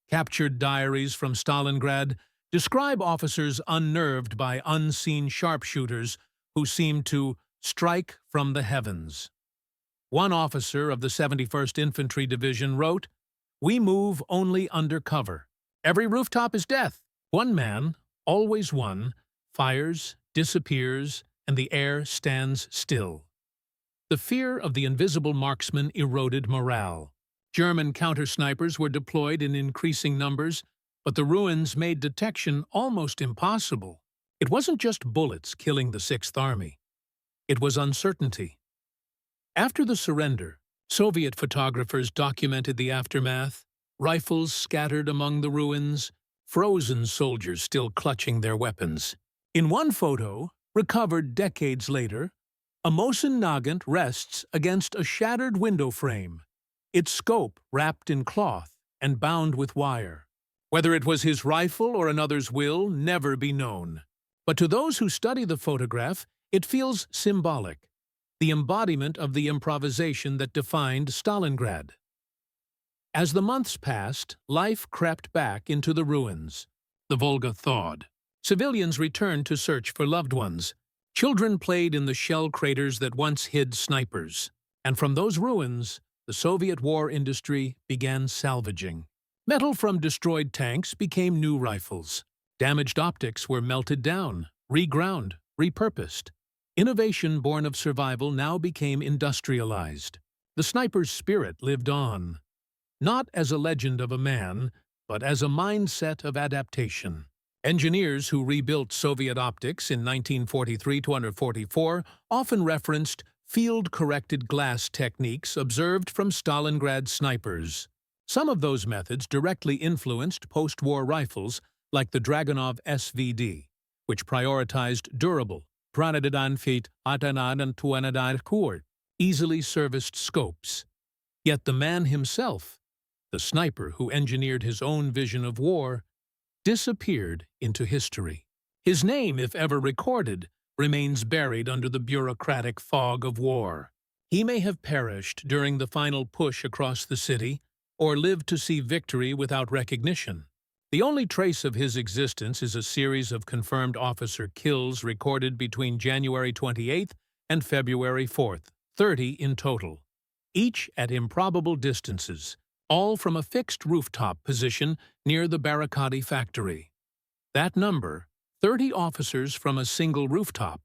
Captured diaries from Stalingrad describe officers unnerved by unseen sharpshooters who seemed to strike from the heavens. One officer of the 71st Infantry Division wrote, "We move only under cover. Every rooftop is death. One man, always one, fires, disappears, and the air stands still." The fear of the invisible marksman eroded morale. German counter-snipers were deployed in increasing numbers, but the ruins made detection almost impossible. It wasn't just bullets killing the Sixth Army. It was uncertainty. After the surrender, Soviet photographers documented the aftermath, rifles scattered among the ruins, frozen soldiers still clutching their weapons. In one photo, recovered decades later, a Mosin Nagant rests against a shattered window frame, its scope wrapped in cloth and bound with wire. Whether it was his rifle or another's will never be known. But to those who study the photograph, it feels symbolic, the embodiment of the improvisation that defined Stalingrad. As the months passed, life crept back into the ruins. The Volga thawed. Civilians returned to search for loved ones. Children played in the shell craters that once hid snipers. And from those ruins, the Soviet war industry began salvaging. Metal from destroyed tanks became new rifles. Damaged optics were melted down, reground, repurposed. Innovation born of survival now became industrialized. The sniper's spirit lived on, not as a legend of a man, but as a mindset of adaptation. Engineers who rebuilt Soviet optics in 1943–44 often referenced field-corrected glass techniques observed from Stalingrad snipers. Some of those methods directly influenced post-war rifles like the Dragunov SVD, which prioritized durable, easily serviced scopes. Yet the man himself, the sniper who engineered his own vision of war, disappeared into history. His name, if ever recorded, remains buried under the bureaucratic fog of war. He may have perished during the final push across the city, or lived to see victory without recognition. The only trace of his existence is a series of confirmed officer kills recorded between January 28th and February 4th, 30 in total, each at improbable distances, all from a fixed rooftop position near the Barakati factory. That number, 30 officers from a single rooftop,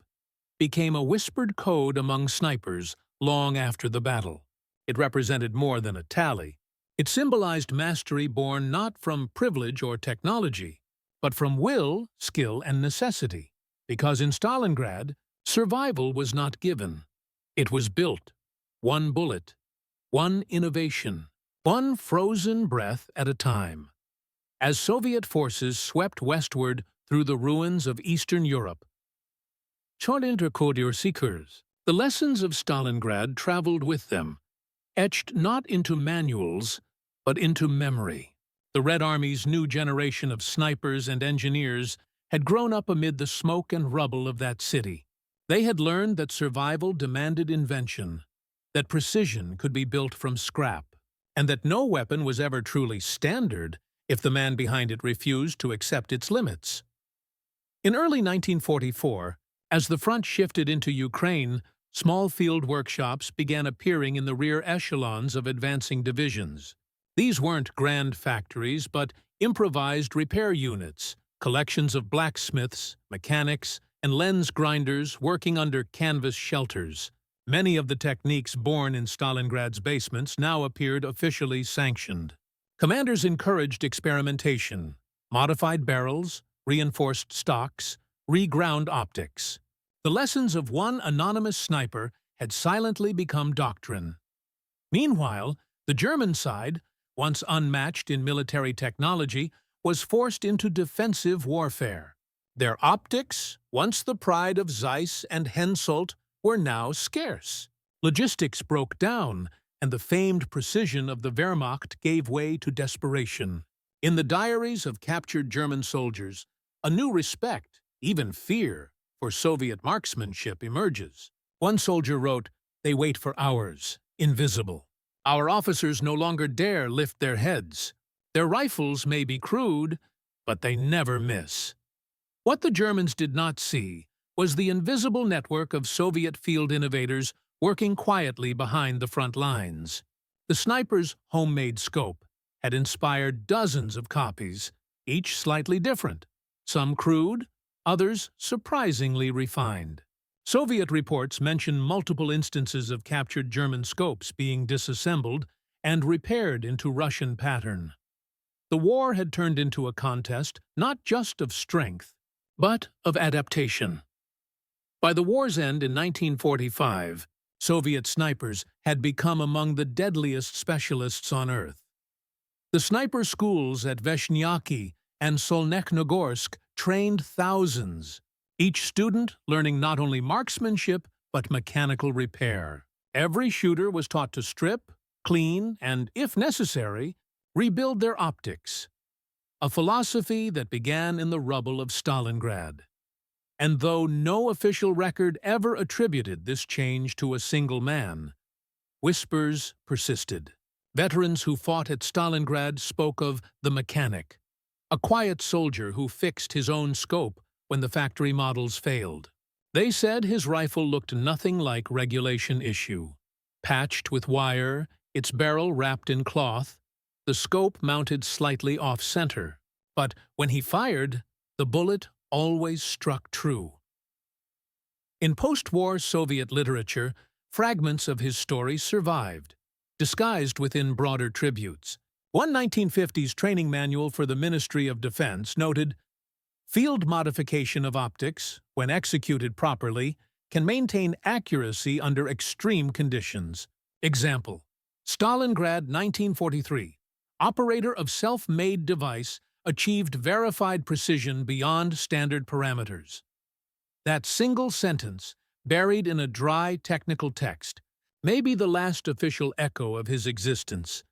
became a whispered code among snipers long after the battle. It represented more than a tally. It symbolized mastery born not from privilege or technology, but from will, skill, and necessity. Because in Stalingrad, survival was not given. It was built. One bullet, one innovation, one frozen breath at a time. As Soviet forces swept westward through the ruins of Eastern Europe, the lessons of Stalingrad traveled with them, etched not into manuals, but into memory. The Red Army's new generation of snipers and engineers had grown up amid the smoke and rubble of that city. They had learned that survival demanded invention, that precision could be built from scrap, and that no weapon was ever truly standard if the man behind it refused to accept its limits. In early 1944, as the front shifted into Ukraine, small field workshops began appearing in the rear echelons of advancing divisions. These weren't grand factories, but improvised repair units, collections of blacksmiths, mechanics, and lens grinders working under canvas shelters. Many of the techniques born in Stalingrad's basements now appeared officially sanctioned. Commanders encouraged experimentation, modified barrels, reinforced stocks, reground optics. The lessons of one anonymous sniper had silently become doctrine. Meanwhile, the German side, once unmatched in military technology, was forced into defensive warfare. Their optics, once the pride of Zeiss and Hensoldt, were now scarce. Logistics broke down, and the famed precision of the Wehrmacht gave way to desperation. In the diaries of captured German soldiers, a new respect, even fear, for Soviet marksmanship emerges. One soldier wrote, "They wait for hours, invisible. Our officers no longer dare lift their heads. Their rifles may be crude, but they never miss." What the Germans did not see was the invisible network of Soviet field innovators working quietly behind the front lines. The sniper's homemade scope had inspired dozens of copies, each slightly different, some crude, others surprisingly refined. Soviet reports mention multiple instances of captured German scopes being disassembled and repaired into Russian pattern. The war had turned into a contest not just of strength, but of adaptation. By the war's end in 1945, Soviet snipers had become among the deadliest specialists on Earth. The sniper schools at Veshnyaki and Solnekhnogorsk trained thousands, each student learning not only marksmanship but mechanical repair. Every shooter was taught to strip, clean, and, if necessary, rebuild their optics. A philosophy that began in the rubble of Stalingrad. And though no official record ever attributed this change to a single man, whispers persisted. Veterans who fought at Stalingrad spoke of the mechanic, a quiet soldier who fixed his own scope when the factory models failed. They said his rifle looked nothing like regulation issue. Patched with wire, its barrel wrapped in cloth, the scope mounted slightly off-center. But when he fired, the bullet always struck true. In post-war Soviet literature, fragments of his story survived, disguised within broader tributes. One 1950s training manual for the Ministry of Defense noted, "Field modification of optics, when executed properly, can maintain accuracy under extreme conditions." Example: Stalingrad 1943. Operator of self-made device achieved verified precision beyond standard parameters. That single sentence, buried in a dry technical text, may be the last official echo of his existence,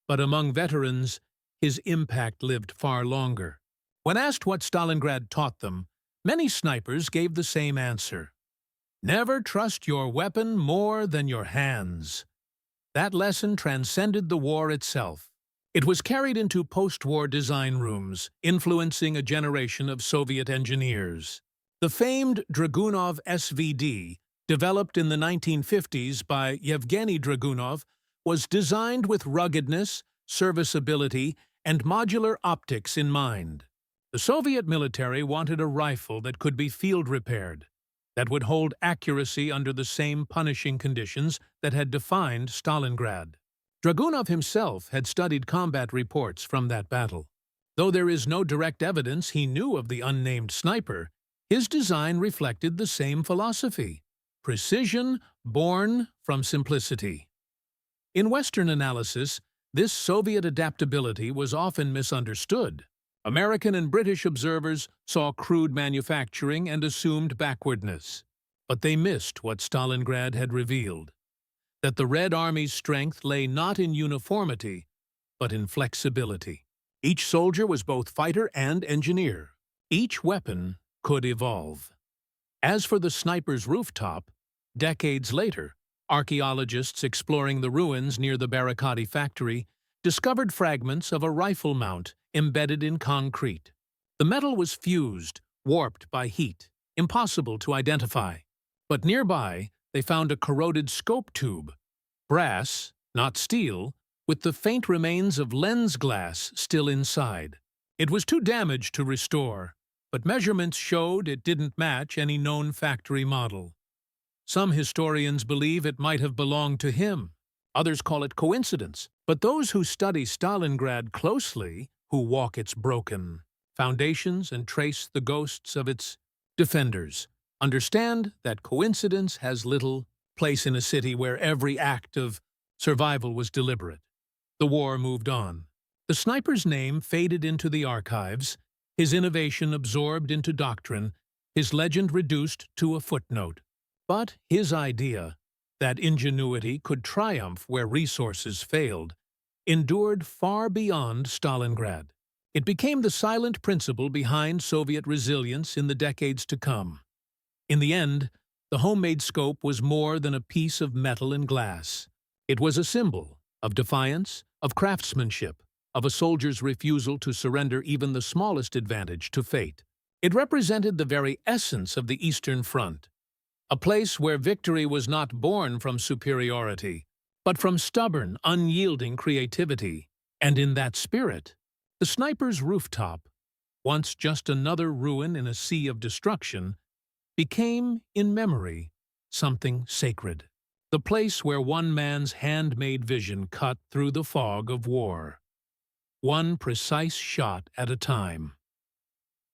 but among veterans, his impact lived far longer. When asked what Stalingrad taught them, many snipers gave the same answer: "Never trust your weapon more than your hands." That lesson transcended the war itself. It was carried into post-war design rooms, influencing a generation of Soviet engineers. The famed Dragunov SVD, developed in the 1950s by Yevgeny Dragunov, was designed with ruggedness, serviceability, and modular optics in mind. The Soviet military wanted a rifle that could be field repaired, that would hold accuracy under the same punishing conditions that had defined Stalingrad. Dragunov himself had studied combat reports from that battle. Though there is no direct evidence he knew of the unnamed sniper, his design reflected the same philosophy: precision born from simplicity. In Western analysis, this Soviet adaptability was often misunderstood. American and British observers saw crude manufacturing and assumed backwardness. But they missed what Stalingrad had revealed: that the Red Army's strength lay not in uniformity, but in flexibility. Each soldier was both fighter and engineer. Each weapon could evolve. As for the sniper's rooftop, decades later, archaeologists exploring the ruins near the Barakati factory discovered fragments of a rifle mount embedded in concrete. The metal was fused, warped by heat, impossible to identify. But nearby, they found a corroded scope tube, brass, not steel, with the faint remains of lens glass still inside. It was too damaged to restore, but measurements showed it didn't match any known factory model. Some historians believe it might have belonged to him. Others call it coincidence. But those who study Stalingrad closely, who walk its broken foundations and trace the ghosts of its defenders, understand that coincidence has little place in a city where every act of survival was deliberate. The war moved on. The sniper's name faded into the archives, his innovation absorbed into doctrine, his legend reduced to a footnote. But his idea, that ingenuity could triumph where resources failed, endured far beyond Stalingrad. It became the silent principle behind Soviet resilience in the decades to come. In the end, the homemade scope was more than a piece of metal and glass. It was a symbol of defiance, of craftsmanship, of a soldier's refusal to surrender even the smallest advantage to fate. It represented the very essence of the Eastern Front, a place where victory was not born from superiority, but from stubborn, unyielding creativity. And in that spirit, the sniper's rooftop, once just another ruin in a sea of destruction, became, in memory, something sacred. The place where one man's handmade vision cut through the fog of war. One precise shot at a time.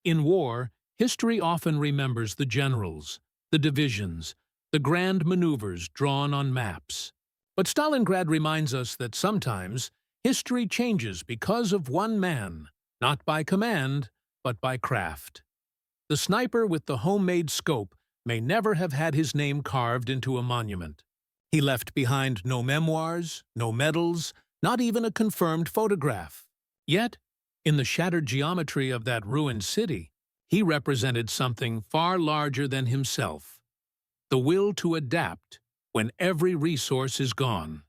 In war, history often remembers the generals, the divisions, the grand maneuvers drawn on maps. But Stalingrad reminds us that sometimes history changes because of one man, not by command, but by craft. The sniper with the homemade scope may never have had his name carved into a monument. He left behind no memoirs, no medals, not even a confirmed photograph. Yet, in the shattered geometry of that ruined city, he represented something far larger than himself: the will to adapt when every resource is gone.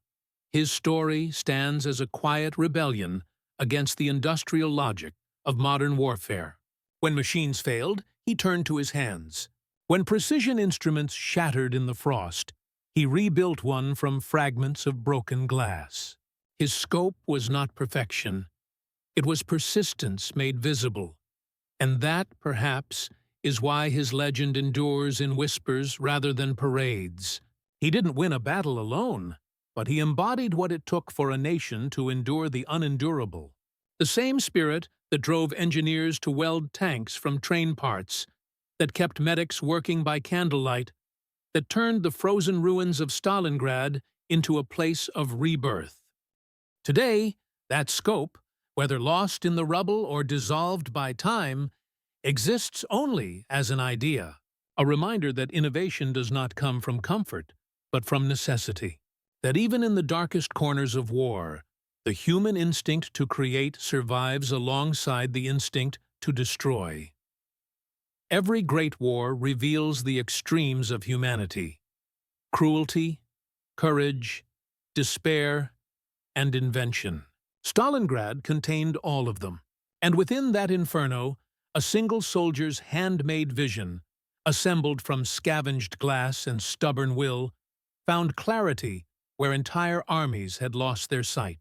His story stands as a quiet rebellion against the industrial logic of modern warfare. When machines failed, he turned to his hands. When precision instruments shattered in the frost, He rebuilt one from fragments of broken glass. His scope was not perfection. It was persistence made visible. And that, perhaps, is why his legend endures in whispers rather than parades. He didn't win a battle alone, but he embodied what it took for a nation to endure the unendurable. The same spirit that drove engineers to weld tanks from train parts, that kept medics working by candlelight, that turned the frozen ruins of Stalingrad into a place of rebirth. Today, that scope, whether lost in the rubble or dissolved by time, exists only as an idea, a reminder that innovation does not come from comfort, but from necessity. That even in the darkest corners of war, the human instinct to create survives alongside the instinct to destroy. Every great war reveals the extremes of humanity: cruelty, courage, despair, and invention. Stalingrad contained all of them, and within that inferno, a single soldier's handmade vision, assembled from scavenged glass and stubborn will, found clarity where entire armies had lost their sight.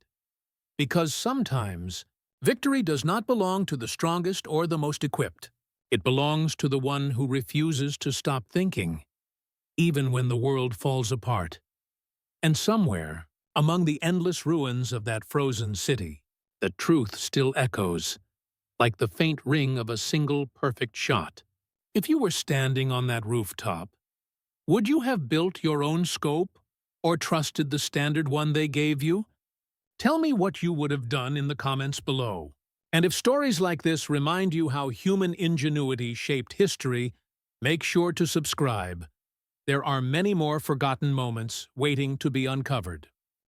Because sometimes, victory does not belong to the strongest or the most equipped. It belongs to the one who refuses to stop thinking, even when the world falls apart. And somewhere, among the endless ruins of that frozen city, the truth still echoes, like the faint ring of a single perfect shot. If you were standing on that rooftop, would you have built your own scope or trusted the standard one they gave you? Tell me what you would have done in the comments below. And if stories like this remind you how human ingenuity shaped history, make sure to subscribe. There are many more forgotten moments waiting to be uncovered.